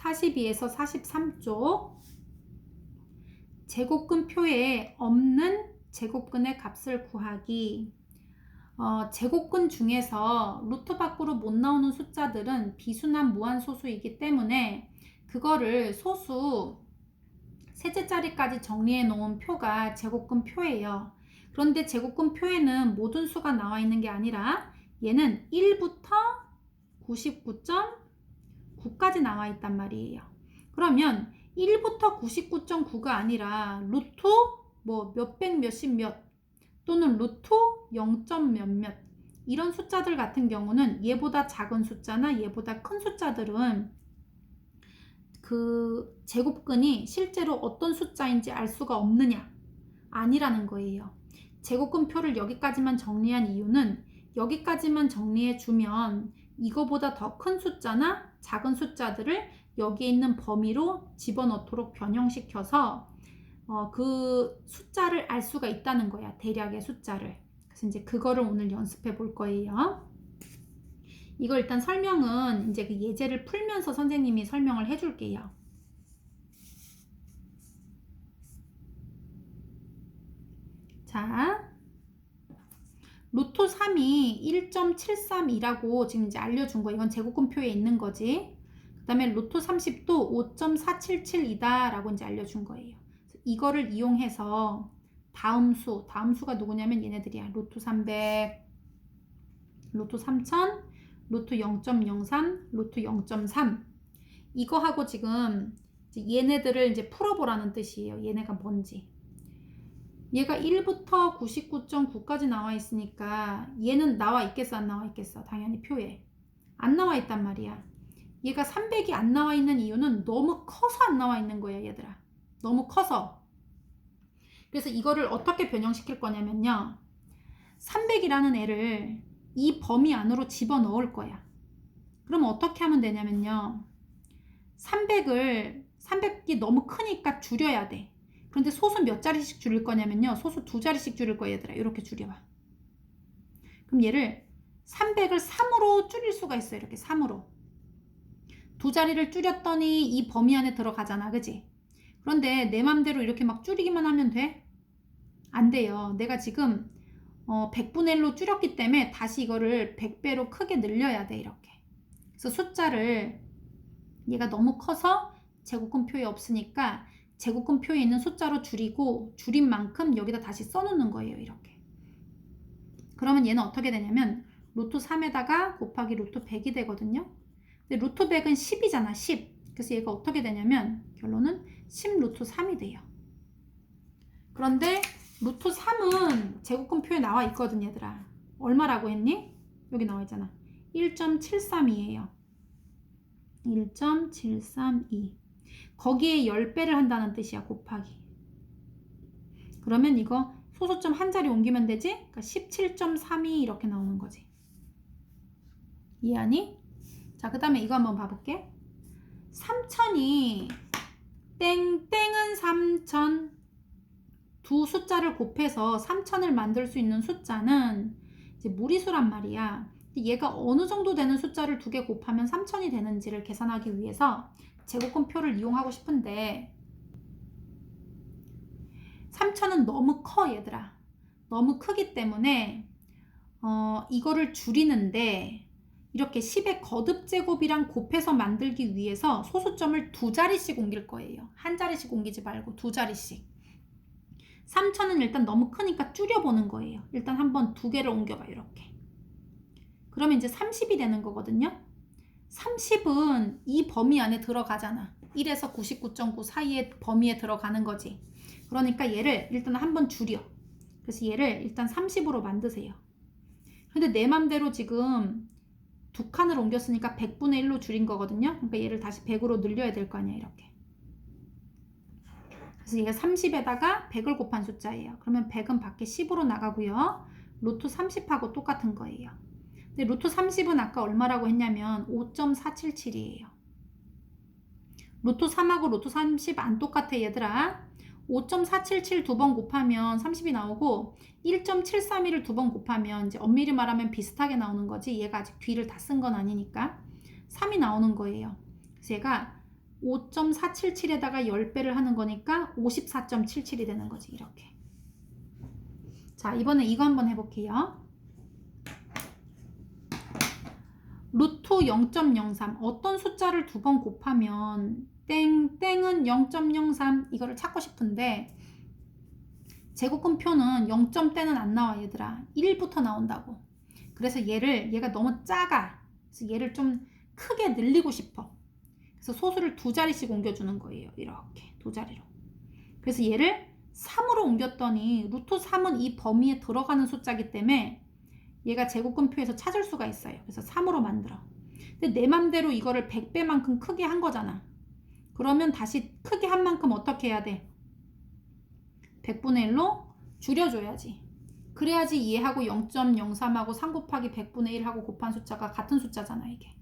42에서 43쪽 제곱근 표에 없는 제곱근의 값을 구하기. 제곱근 중에서 루트 밖으로 못 나오는 숫자들은 비순환 무한소수이기 때문에 그거를 소수 셋째 자리까지 정리해 놓은 표가 제곱근 표예요. 그런데 제곱근 표에는 모든 수가 나와 있는 게 아니라 얘는 1부터 99.9까지 나와 있단 말이에요. 그러면 1부터 99.9가 아니라 루트 뭐 몇백 몇십 몇 또는 루트 0. 몇몇 이런 숫자들 같은 경우는 얘보다 작은 숫자나 얘보다 큰 숫자들은 그 제곱근이 실제로 어떤 숫자인지 알 수가 없느냐? 아니라는 거예요. 제곱근 표를 여기까지만 정리한 이유는 여기까지만 정리해 주면 이거보다 더 큰 숫자나 작은 숫자들을 여기에 있는 범위로 집어넣도록 변형시켜서 그 숫자를 알 수가 있다는 거야. 대략의 숫자를. 그래서 이제 그거를 오늘 연습해 볼 거예요. 이거 일단 설명은 이제 그 예제를 풀면서 선생님이 설명을 해 줄게요. 자, 루트 3이 1.732라고 지금 이제 알려준 거. 이건 제곱근표에 있는 거지. 그 다음에 루트 30도 5.477이다 라고 이제 알려준 거예요. 이거를 이용해서 다음 수가 누구냐면 얘네들이야. 루트 300, 루트 3000, 루트 0.03, 루트 0.3 이거하고 지금 얘네들을 이제 풀어보라는 뜻이에요. 얘네가 뭔지. 얘가 1부터 99.9까지 나와 있으니까 얘는 나와 있겠어 안 나와 있겠어? 당연히 표에 안 나와 있단 말이야. 얘가 300이 안 나와 있는 이유는 너무 커서 안 나와 있는 거야 얘들아. 너무 커서. 그래서 이거를 어떻게 변형시킬 거냐면요, 300이라는 애를 이 범위 안으로 집어넣을 거야. 그럼 어떻게 하면 되냐면요, 300이 너무 크니까 줄여야 돼. 그런데 소수 몇 자리씩 줄일 거냐면요, 소수 2자리씩 줄일 거야 얘들아. 이렇게 줄여봐. 그럼 얘를 300을 3으로 줄일 수가 있어요. 이렇게 3으로 2자리를 줄였더니 이 범위 안에 들어가잖아, 그지? 그런데 내 맘대로 이렇게 막 줄이기만 하면 돼? 안 돼요. 내가 지금 100분의 1로 줄였기 때문에 다시 이거를 100배로 크게 늘려야 돼. 이렇게. 그래서 숫자를 얘가 너무 커서 제곱근표에 없으니까 제곱근표에 있는 숫자로 줄이고 줄인 만큼 여기다 다시 써놓는 거예요. 이렇게. 그러면 얘는 어떻게 되냐면 루트 3에다가 곱하기 루트 100이 되거든요. 근데 루트 100은 10이잖아. 10. 그래서 얘가 어떻게 되냐면 결론은 10 루트 3이 돼요. 그런데 루트 3은 제곱근표에 나와 있거든 얘들아. 얼마라고 했니? 여기 나와 있잖아. 1.732예요. 1.732. 거기에 10배를 한다는 뜻이야. 곱하기. 그러면 이거 소수점 한 자리 옮기면 되지? 그러니까 17.32 이렇게 나오는 거지. 이해하니? 자, 그 다음에 이거 한번 봐볼게. 3000이 땡땡은 3000 두 숫자를 곱해서 3000을 만들 수 있는 숫자는 이제 무리수란 말이야. 얘가 어느 정도 되는 숫자를 두 개 곱하면 3000이 되는지를 계산하기 위해서 제곱근표를 이용하고 싶은데 3000은 너무 커 얘들아. 너무 크기 때문에 이거를 줄이는데 이렇게 10의 거듭제곱이랑 곱해서 만들기 위해서 소수점을 2자리씩 옮길 거예요. 한 자리씩 옮기지 말고 2자리씩. 3000은 일단 너무 크니까 줄여보는 거예요. 일단 한번 2개를 옮겨봐. 이렇게. 그러면 이제 30이 되는 거거든요. 30은 이 범위 안에 들어가잖아. 1에서 99.9 사이의 범위에 들어가는 거지. 그러니까 얘를 일단 한번 줄여. 그래서 얘를 일단 30으로 만드세요. 근데 내 맘대로 지금 2칸을 옮겼으니까 100분의 1로 줄인 거거든요. 그러니까 얘를 다시 100으로 늘려야 될 거 아니야. 이렇게. 그래서 얘가 30에다가 100을 곱한 숫자예요. 그러면 100은 밖에 10으로 나가고요. 루트 30하고 똑같은 거예요. 근데 루트 30은 아까 얼마라고 했냐면 5.477이에요. 루트 3하고 루트 30 안 똑같아 얘들아. 5.477 두 번 곱하면 30이 나오고 1.732를 두 번 곱하면 이제 엄밀히 말하면 비슷하게 나오는 거지. 얘가 아직 뒤를 다 쓴 건 아니니까 3이 나오는 거예요. 그래서 얘가 5.477에다가 10배를 하는 거니까 54.77이 되는 거지. 이렇게. 자, 이번에 이거 한번 해볼게요. 루트 0.03 어떤 숫자를 두 번 곱하면 땡은 0.03 이거를 찾고 싶은데 제곱근표는 0점대는 안 나와 얘들아. 1부터 나온다고. 그래서 얘가 너무 작아. 그래서 얘를 좀 크게 늘리고 싶어. 그래서 소수를 두 자리씩 옮겨주는 거예요. 이렇게 두 자리로. 그래서 얘를 3으로 옮겼더니 루트 3은 이 범위에 들어가는 숫자이기 때문에 얘가 제곱근표에서 찾을 수가 있어요. 그래서 3으로 만들어. 근데 내 맘대로 이거를 100배만큼 크게 한 거잖아. 그러면 다시 크게 한 만큼 어떻게 해야 돼? 100분의 1로 줄여줘야지. 그래야지 얘하고 0.03하고 3 곱하기 100분의 1하고 곱한 숫자가 같은 숫자잖아 이게.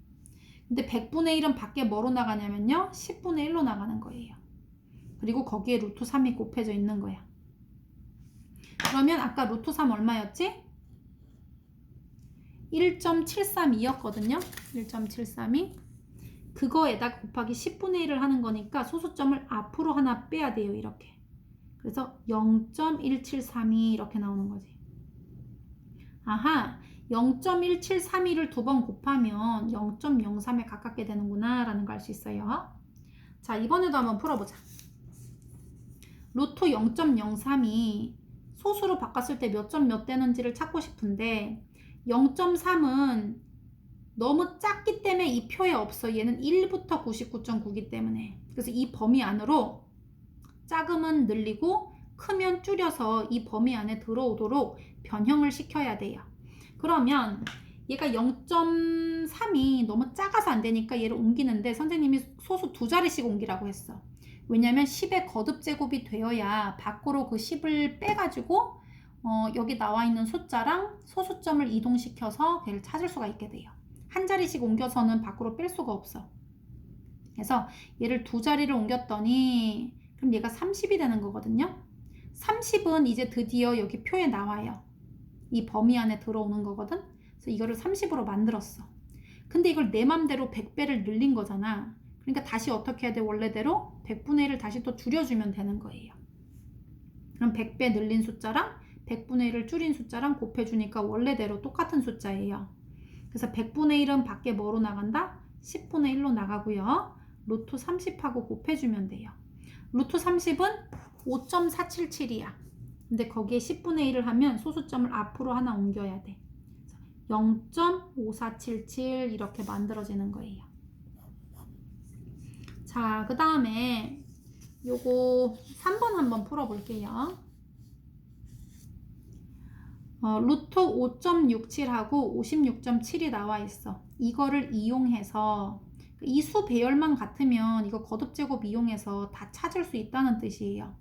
근데 100분의 1은 밖에 뭐로 나가냐면요 10분의 1로 나가는 거예요. 그리고 거기에 루트 3이 곱해져 있는 거야. 그러면 아까 루트 3 얼마였지? 1.732였거든요 1.732 그거에다 곱하기 10분의 1을 하는 거니까 소수점을 앞으로 하나 빼야 돼요 이렇게. 그래서 0.1732 이렇게 나오는 거지. 아하, 0.1732를 두 번 곱하면 0.03에 가깝게 되는구나 라는 걸 알 수 있어요. 자, 이번에도 한번 풀어보자. 루트 0.03이 소수로 바꿨을 때 몇 점 몇 되는지를 찾고 싶은데 0.3은 너무 작기 때문에 이 표에 없어. 얘는 1부터 99.9이기 때문에. 그래서 이 범위 안으로 작으면 늘리고 크면 줄여서 이 범위 안에 들어오도록 변형을 시켜야 돼요. 그러면 얘가 0.3이 너무 작아서 안 되니까 얘를 옮기는데 선생님이 소수 두 자리씩 옮기라고 했어. 왜냐면 10의 거듭제곱이 되어야 밖으로 그 10을 빼가지고 여기 나와 있는 숫자랑 소수점을 이동시켜서 걔를 찾을 수가 있게 돼요. 한 자리씩 옮겨서는 밖으로 뺄 수가 없어. 그래서 얘를 두 자리를 옮겼더니 그럼 얘가 30이 되는 거거든요. 30은 이제 드디어 여기 표에 나와요. 이 범위 안에 들어오는 거거든. 그래서 이거를 30으로 만들었어. 근데 이걸 내 맘대로 100배를 늘린 거잖아. 그러니까 다시 어떻게 해야 돼? 원래대로 100분의 1을 다시 또 줄여주면 되는 거예요. 그럼 100배 늘린 숫자랑 100분의 1을 줄인 숫자랑 곱해주니까 원래대로 똑같은 숫자예요. 그래서 100분의 1은 밖에 뭐로 나간다? 10분의 1로 나가고요. 루트 30하고 곱해주면 돼요. 루트 30은 5.477이야. 근데 거기에 10분의 1을 하면 소수점을 앞으로 하나 옮겨야 돼. 0.5477 이렇게 만들어지는 거예요. 자, 그 다음에 요거 3번 한번 풀어볼게요. 루트 5.67하고 56.7이 나와 있어. 이거를 이용해서 이 수 배열만 같으면 이거 거듭제곱 이용해서 다 찾을 수 있다는 뜻이에요.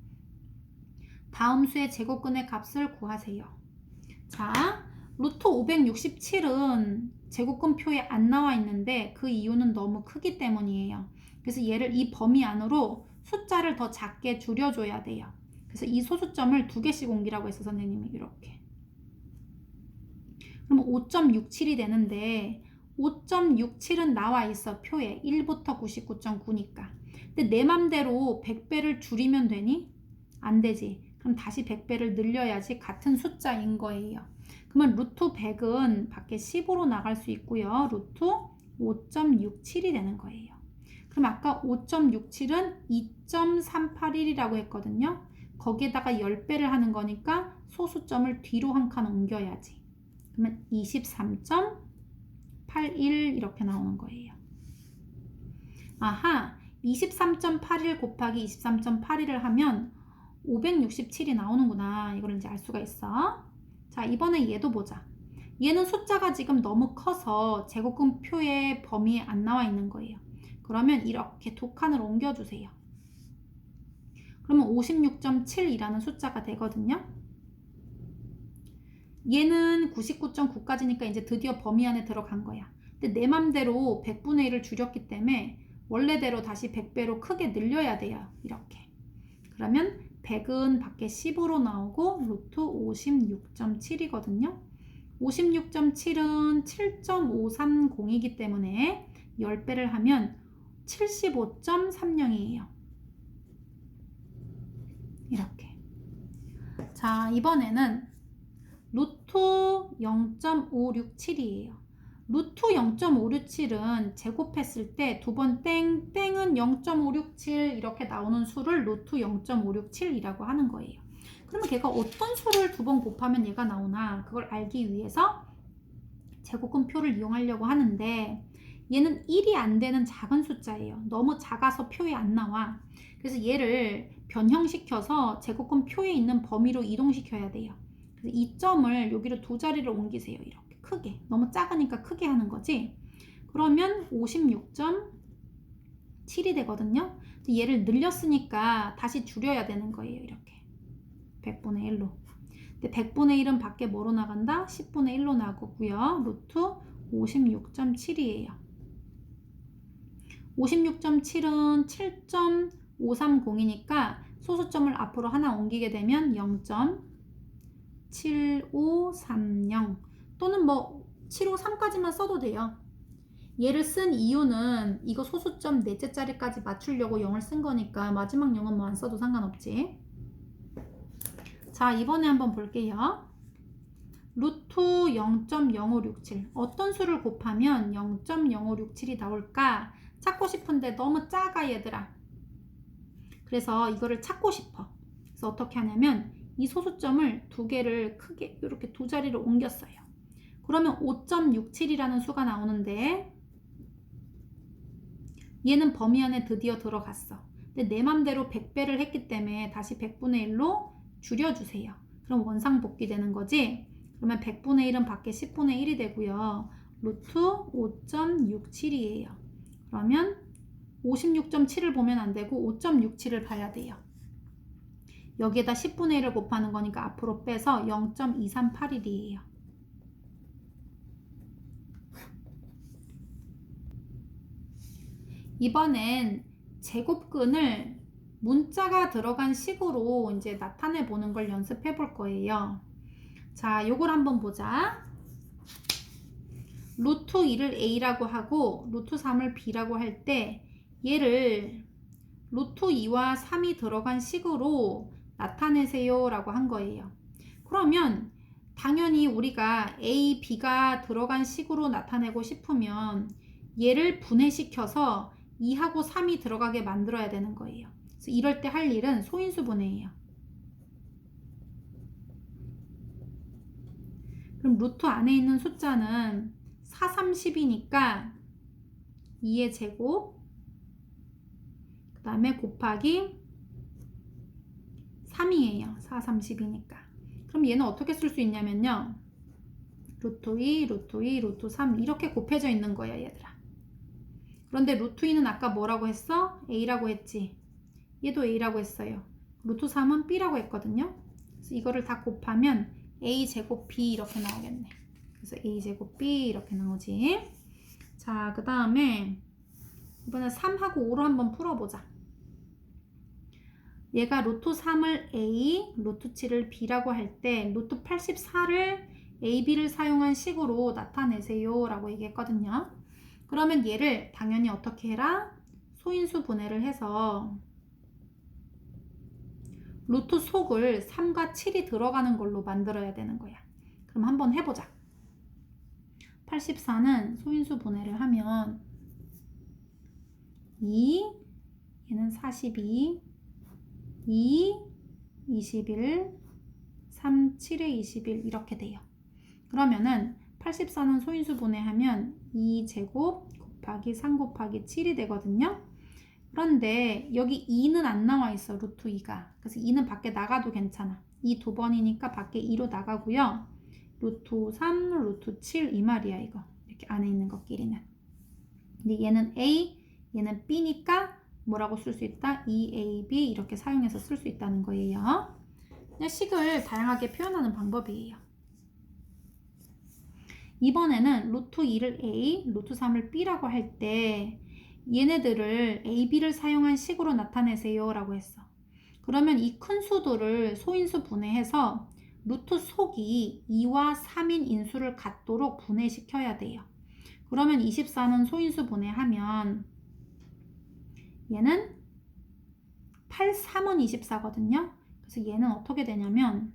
다음 수의 제곱근의 값을 구하세요. 자, 루트 567은 제곱근표에 안 나와 있는데 그 이유는 너무 크기 때문이에요. 그래서 얘를 이 범위 안으로 숫자를 더 작게 줄여줘야 돼요. 그래서 이 소수점을 두 개씩 옮기라고 했어 선생님이 이렇게. 그럼 5.67이 되는데 5.67은 나와 있어 표에 1부터 99.9니까. 근데 내 맘대로 100배를 줄이면 되니? 안 되지. 그럼 다시 100배를 늘려야지 같은 숫자인 거예요. 그러면 루트 100은 밖에 10으로 나갈 수 있고요. 루트 5.67이 되는 거예요. 그럼 아까 5.67은 2.381이라고 했거든요. 거기에다가 10배를 하는 거니까 소수점을 뒤로 한 칸 옮겨야지. 그러면 23.81 이렇게 나오는 거예요. 아하, 23.81 곱하기 23.81을 하면 567이 나오는구나. 이걸 이제 알 수가 있어. 자, 이번에 얘도 보자. 얘는 숫자가 지금 너무 커서 제곱근표의 범위에 안 나와 있는 거예요. 그러면 이렇게 두 칸을 옮겨주세요. 그러면 56.7이라는 숫자가 되거든요. 얘는 99.9까지니까 이제 드디어 범위 안에 들어간 거야. 근데 내 맘대로 100분의 1을 줄였기 때문에 원래대로 다시 100배로 크게 늘려야 돼요. 이렇게. 그러면 100은 밖에 10으로 나오고 루트 56.7이거든요. 56.7은 7.530이기 때문에 10배를 하면 75.30이에요. 이렇게. 자, 이번에는 루트 0.567이에요. 루트 0.567은 제곱했을 때 두 번 땡, 땡은 0.567 이렇게 나오는 수를 루트 0.567이라고 하는 거예요. 그러면 걔가 어떤 수를 두 번 곱하면 얘가 나오나 그걸 알기 위해서 제곱근표를 이용하려고 하는데 얘는 1이 안 되는 작은 숫자예요. 너무 작아서 표에 안 나와. 그래서 얘를 변형시켜서 제곱근표에 있는 범위로 이동시켜야 돼요. 그래서 이 점을 여기로 두 자리를 옮기세요. 이렇게 크게. 너무 작으니까 크게 하는 거지. 그러면 56.7이 되거든요. 얘를 늘렸으니까 다시 줄여야 되는 거예요. 이렇게 100분의 1로. 근데 100분의 1은 밖에 뭐로 나간다? 10분의 1로 나가고요. 루트 56.7이에요. 56.7은 7.530이니까 소수점을 앞으로 하나 옮기게 되면 0.7530 또는 뭐 753까지만 써도 돼요. 얘를 쓴 이유는 이거 소수점 넷째 자리까지 맞추려고 0을 쓴 거니까 마지막 0은 뭐 안 써도 상관없지. 자, 이번에 한번 볼게요. 루트 0.0567 어떤 수를 곱하면 0.0567이 나올까 찾고 싶은데 너무 작아 얘들아. 그래서 이거를 찾고 싶어. 그래서 어떻게 하냐면 이 소수점을 두 개를 크게 이렇게 두 자리를 옮겼어요. 그러면 5.67이라는 수가 나오는데 얘는 범위 안에 드디어 들어갔어. 근데 내 맘대로 100배를 했기 때문에 다시 100분의 1로 줄여주세요. 그럼 원상복귀 되는 거지. 그러면 100분의 1은 밖에 10분의 1이 되고요. 루트 5.67이에요. 그러면 56.7을 보면 안 되고 5.67을 봐야 돼요. 여기에다 10분의 1을 곱하는 거니까 앞으로 빼서 0.238일이에요. 이번엔 제곱근을 문자가 들어간 식으로 이제 나타내 보는 걸 연습해 볼 거예요. 자, 요걸 한번 보자. 루트 2를 A라고 하고 루트 3을 B라고 할 때 얘를 루트 2와 3이 들어간 식으로 나타내세요 라고 한 거예요. 그러면 당연히 우리가 A, B가 들어간 식으로 나타내고 싶으면 얘를 분해시켜서 2하고 3이 들어가게 만들어야 되는 거예요. 그래서 이럴 때 할 일은 소인수 분해예요. 그럼 루트 안에 있는 숫자는 4, 3, 10이니까 2의 제곱 그 다음에 곱하기 3이에요. 4, 3, 10이니까. 그럼 얘는 어떻게 쓸 수 있냐면요. 루트 2, 루트 2, 루트 3 이렇게 곱해져 있는 거야 얘들아. 그런데 루트 2는 아까 뭐라고 했어? A라고 했지. 얘도 A라고 했어요. 루트 3은 B라고 했거든요. 그래서 이거를 다 곱하면 A제곱 B 이렇게 나오겠네. 그래서 A제곱 B 이렇게 나오지. 자, 그 다음에 이번에 3하고 5로 한번 풀어보자. 얘가 루트 3을 A, 루트 7을 B라고 할 때 루트 84를 A, B를 사용한 식으로 나타내세요 라고 얘기했거든요. 그러면 얘를 당연히 어떻게 해라? 소인수 분해를 해서 루트 속을 3과 7이 들어가는 걸로 만들어야 되는 거야. 그럼 한번 해보자. 84는 소인수 분해를 하면 2, 얘는 42, 2, 21, 3, 7에 21 이렇게 돼요. 그러면은 84는 소인수 분해하면 2제곱 곱하기 3 곱하기 7이 되거든요. 그런데 여기 2는 안 나와 있어. 루트 2가. 그래서 2는 밖에 나가도 괜찮아. 2 두 번이니까 밖에 2로 나가고요. 루트 3, 루트 7 이 말이야 이거. 이렇게 안에 있는 것끼리는. 근데 얘는 A, 얘는 B니까 뭐라고 쓸 수 있다? 2AB 이렇게 사용해서 쓸 수 있다는 거예요. 그냥 식을 다양하게 표현하는 방법이에요. 이번에는 루트 2를 A, 루트 3을 B라고 할 때 얘네들을 A, B를 사용한 식으로 나타내세요 라고 했어. 그러면 이 큰 수들을 소인수 분해해서 루트 속이 2와 3인 인수를 갖도록 분해시켜야 돼요. 그러면 24는 소인수 분해하면 얘는 8, 3은 24거든요. 그래서 얘는 어떻게 되냐면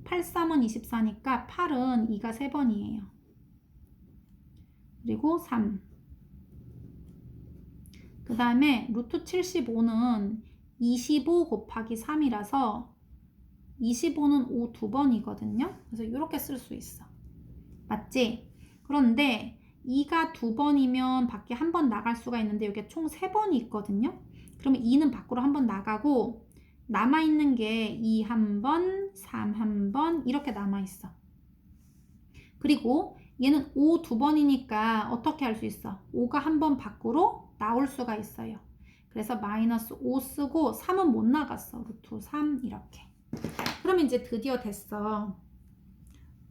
8, 3은 24니까 8은 2가 3번이에요. 그리고 3. 그 다음에 루트 75는 25 곱하기 3이라서 25는 5 2번이거든요. 그래서 이렇게 쓸 수 있어. 맞지? 그런데 2가 2번이면 밖에 한 번 나갈 수가 있는데 여기에 총 3번이 있거든요. 그러면 2는 밖으로 한 번 나가고 남아있는 게 2 한 번, 3 한 번 이렇게 남아있어. 그리고 얘는 5 2번이니까 어떻게 할 수 있어? 5가 한 번 밖으로 나올 수가 있어요. 그래서 마이너스 5 쓰고 3은 못 나갔어. 루트 3 이렇게. 그러면 이제 드디어 됐어.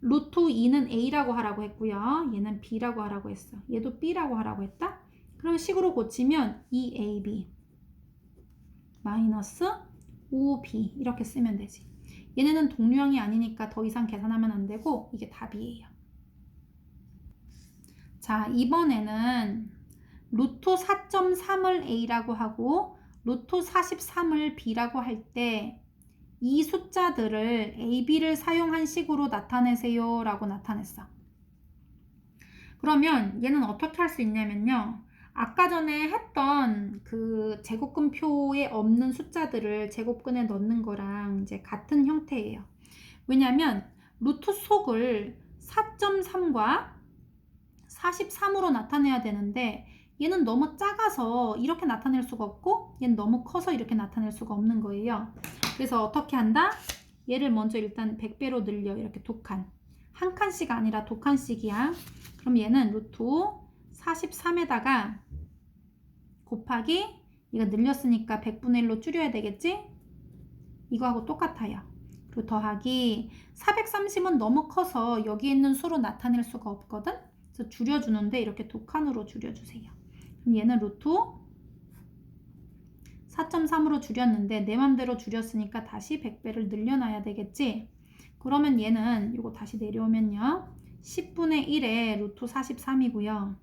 루트 2는 A라고 하라고 했고요. 얘는 B라고 하라고 했어. 얘도 B라고 하라고 했다. 그럼 식으로 고치면 2AB 마이너스 5B 이렇게 쓰면 되지. 얘네는 동류형이 아니니까 더 이상 계산하면 안 되고 이게 답이에요. 자, 이번에는 루트 4.3을 A라고 하고 루트 43을 B라고 할 때 이 숫자들을 AB를 사용한 식으로 나타내세요 라고 나타냈어. 그러면 얘는 어떻게 할 수 있냐면요. 아까 전에 했던 그 제곱근표에 없는 숫자들을 제곱근에 넣는 거랑 이제 같은 형태예요. 왜냐면 루트 속을 4.3과 43으로 나타내야 되는데 얘는 너무 작아서 이렇게 나타낼 수가 없고 얘는 너무 커서 이렇게 나타낼 수가 없는 거예요. 그래서 어떻게 한다? 얘를 먼저 일단 100배로 늘려. 이렇게 두 칸. 한 칸씩 아니라 두 칸씩이야. 그럼 얘는 루트 43에다가 곱하기 얘가 늘렸으니까 100분의 1로 줄여야 되겠지? 이거하고 똑같아요. 그리고 더하기 430은 너무 커서 여기 있는 수로 나타낼 수가 없거든? 그래서 줄여주는데 이렇게 두 칸으로 줄여주세요. 그럼 얘는 루트 4.3으로 줄였는데 내 맘대로 줄였으니까 다시 100배를 늘려놔야 되겠지? 그러면 얘는 이거 다시 내려오면요. 10분의 1에 루트 43이고요.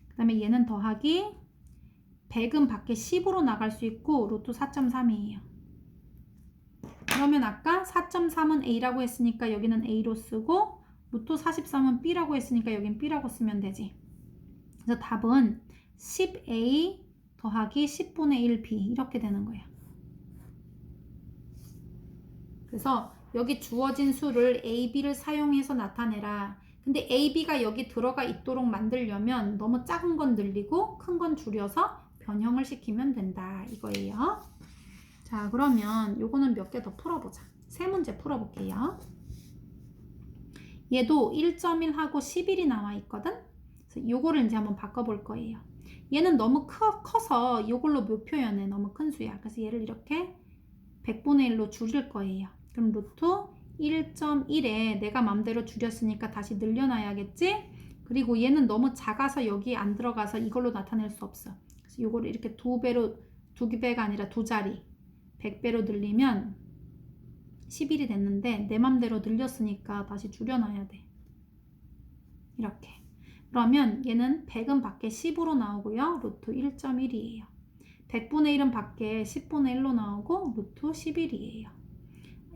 그 다음에 얘는 더하기 100은 밖에 10으로 나갈 수 있고 루트 4.3이에요. 그러면 아까 4.3은 A라고 했으니까 여기는 A로 쓰고 루트 43은 B라고 했으니까 여긴 B라고 쓰면 되지. 그래서 답은 10A 더하기 10분의 1B 이렇게 되는 거야. 그래서 여기 주어진 수를 A, B를 사용해서 나타내라. 근데 A, B가 여기 들어가 있도록 만들려면 너무 작은 건 늘리고 큰 건 줄여서 변형을 시키면 된다. 이거예요. 자, 그러면 요거는 몇 개 더 풀어보자. 세 문제 풀어볼게요. 얘도 1.1하고 11이 나와 있거든? 그래서 요거를 이제 한번 바꿔볼 거예요. 얘는 너무 커서 이걸로 몇 표현해. 너무 큰 수야. 그래서 얘를 이렇게 100분의 1로 줄일 거예요. 그럼 루트 1.1에 내가 맘대로 줄였으니까 다시 늘려놔야겠지? 그리고 얘는 너무 작아서 여기 안 들어가서 이걸로 나타낼 수 없어. 그래서 이거를 이렇게 두 배가 아니라 두 자리 100배로 늘리면 11이 됐는데 내 맘대로 늘렸으니까 다시 줄여놔야 돼. 이렇게. 그러면 얘는 100은 밖에 10으로 나오고요. 루트 1.1이에요. 100분의 1은 밖에 10분의 1로 나오고 루트 11이에요.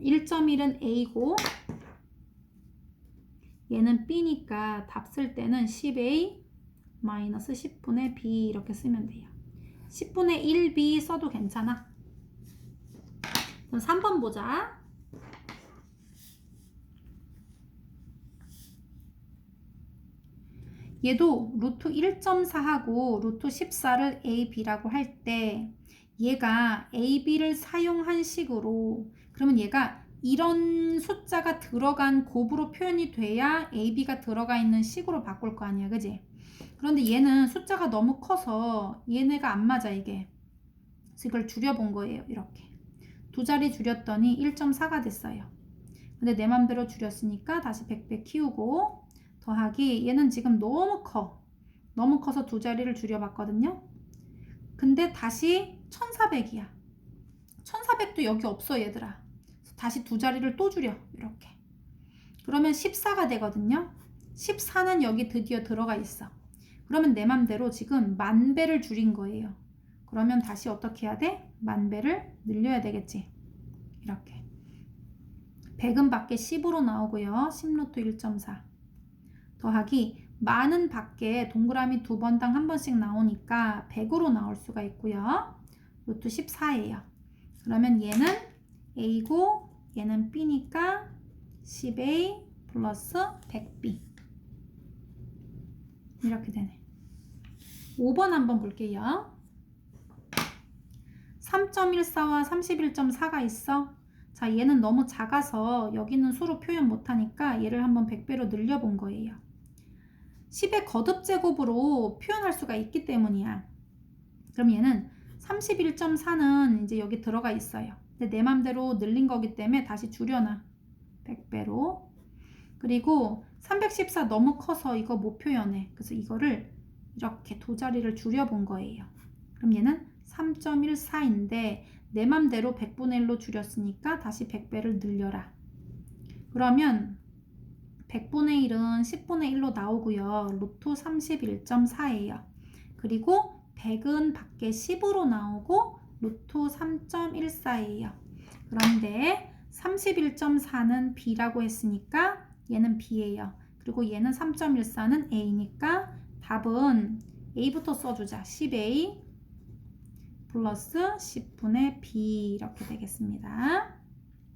1.1은 A고 얘는 B니까 답 쓸 때는 10A 마이너스 10분의 B 이렇게 쓰면 돼요. 10분의 1B 써도 괜찮아. 그럼 3번 보자. 얘도 루트 1.4하고 루트 14를 A, B라고 할 때 얘가 A, B를 사용한 식으로 그러면 얘가 이런 숫자가 들어간 곱으로 표현이 돼야 A, B가 들어가 있는 식으로 바꿀 거 아니야. 그지? 그런데 얘는 숫자가 너무 커서 얘네가 안 맞아 이게. 그래서 이걸 줄여본 거예요. 이렇게. 두 자리 줄였더니 1.4가 됐어요. 근데 내 맘대로 줄였으니까 다시 100배 키우고 더하기 얘는 지금 너무 커. 너무 커서 두 자리를 줄여봤거든요. 근데 다시 1400이야. 1400도 여기 없어 얘들아. 다시 두 자리를 또 줄여. 이렇게. 그러면 14가 되거든요. 14는 여기 드디어 들어가 있어. 그러면 내 맘대로 지금 10,000배를 줄인 거예요. 그러면 다시 어떻게 해야 돼? 만배를 늘려야 되겠지. 이렇게 100은 밖에 10으로 나오고요. 10 루트 1.4 더하기 많은 밖에 동그라미 두 번당 한 번씩 나오니까 100으로 나올 수가 있고요. 루트 14예요. 그러면 얘는 A고 얘는 B니까 10A 플러스 100B 이렇게 되네. 5번 한번 볼게요. 3.14와 31.4가 있어. 자, 얘는 너무 작아서 여기는 수로 표현 못하니까 얘를 한번 100배로 늘려본 거예요. 10의 거듭제곱으로 표현할 수가 있기 때문이야. 그럼 얘는 31.4는 이제 여기 들어가 있어요. 근데 내 맘대로 늘린 거기 때문에 다시 줄여놔. 100배로. 그리고 314 너무 커서 이거 못 표현해. 그래서 이거를 이렇게 두 자리를 줄여본 거예요. 그럼 얘는 3.14인데 내 맘대로 100분의 1로 줄였으니까 다시 100배를 늘려라. 그러면 100분의 1은 10분의 1로 나오고요. 루트 31.4예요. 그리고 100은 밖에 10으로 나오고 루트 3.14예요. 그런데 31.4는 B라고 했으니까 얘는 B예요. 그리고 얘는 3.14는 A니까 답은 A부터 써주자. 10A 플러스 10분의 B 이렇게 되겠습니다.